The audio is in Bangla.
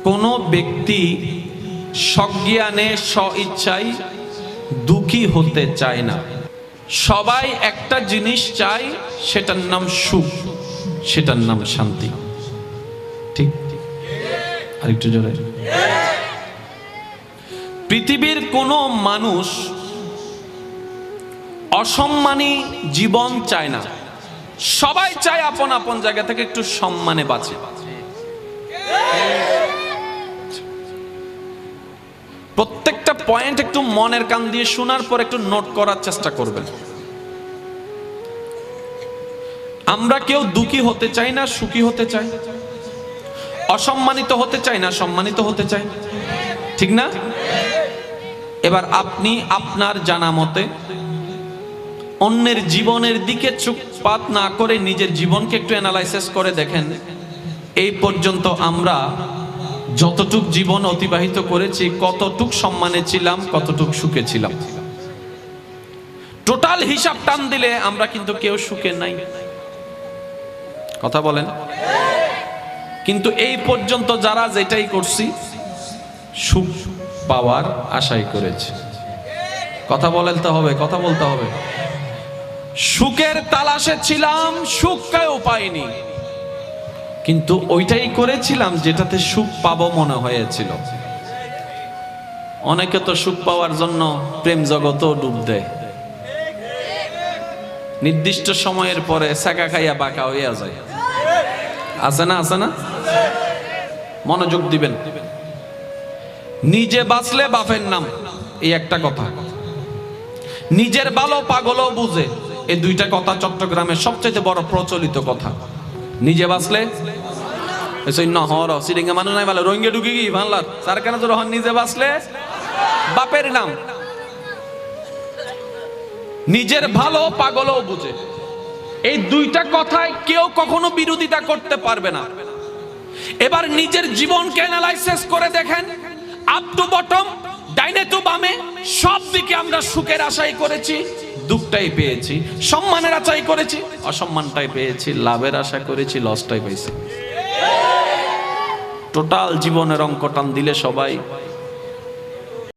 কোনো ব্যক্তি সজ্ঞানে স্বইচ্ছায় দুঃখী হতে চায় না। সবাই একটা জিনিস চায়, সেটার নাম সুখ, সেটার নাম শান্তি। ঠিক? আরেকটু জোরে। পৃথিবীর কোনো মানুষ অসম্মানী জীবন চায় না। সবাই চায় আপন আপন জায়গা থেকে একটু সম্মানে বাঁচে। প্রত্যেকটা পয়েন্ট একটু মনের কান দিয়ে শোনার পর একটু নোট করার চেষ্টা করবেন। আমরা কেউ দুঃখী হতে চাই না, সুখী হতে চাই। অসম্মানিত হতে চাই না, সম্মানিত হতে চাই। ঠিক না? এবার আপনি আপনার জানা মতে অন্যের জীবনের দিকে চোখপাত না করে নিজের জীবনকে একটু অ্যানালাইসিস করে দেখেন, এই পর্যন্ত আমরা যতটুক জীবন অতিবাহিত করেছি, কতটুক সম্মানে ছিলাম, কতটুক সুখে ছিলাম। টোটাল হিসাব টান দিলে আমরা কিন্তু কেউ সুখে নাই। কথা বলেন। কিন্তু এই পর্যন্ত যারা যেটাই করছি, সুখ পাওয়ার আশাই করেছি। কথা বলতে হবে, কথা বলতে হবে। সুখের তালাশে ছিলাম, সুখ কেউ পাইনি, কিন্তু ওইটাই করেছিলাম যেটাতে সুখ পাবো মনে হয়েছিল। অনেকে তো সুখ পাওয়ার জন্য প্রেম জগতও ডুব দেয়, নির্দিষ্ট সময়ের পরে সেকা খাইয়া বাঁকা হইয়া যায়। আছে না? আছে না? মনোযোগ দিবেন। নিজে বাঁচলে বাপের নাম, এই একটা কথা। নিজের ভালো পাগলও বুঝে, এই দুইটা কথা চট্টগ্রামের সবচেয়ে বড় প্রচলিত কথা। নিজে বাঁচলে মানুষ নাই ভালো রোহিঙ্গা ঢুকি কি বাংলার সারকানা তো রহন। নিজে বাঁচলে বাপের নাম। নিজের ভালো পাগলও বুঝে, এই দুইটা কথায় কেউ কখনো বিরোধিতা করতে পারবে না। এবার নিজের জীবনকে অ্যানালাইসিস করে দেখেন, আপ টু বটম, ডাইনে টু বামে, সব দিকে আমরা সুখের আশাই করেছি, দুঃখটাই পেয়েছি। সম্মানের আশাই করেছি, অসম্মানটাই পেয়েছি। লাভের আশা করেছি, লসটাই পেয়েছি। টোটাল জীবনের অঙ্ক টান দিলে সবাই